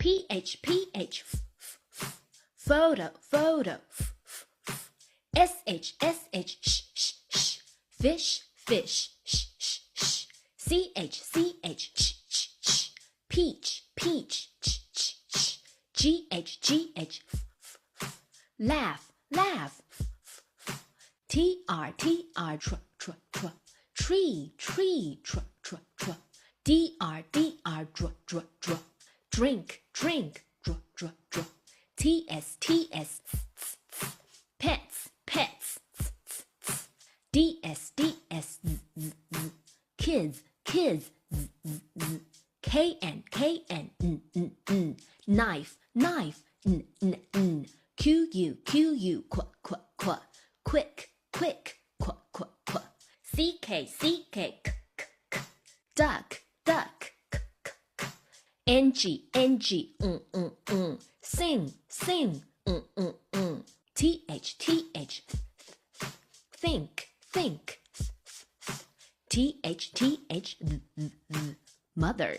PH, photo, SH, fish, CH, peach, GH, laugh, TR, tree, DR, drink, TS, pets, DS, kids, KN, knife, QU, quick, CK, duck, NG, sing, TH, think, TH, mother,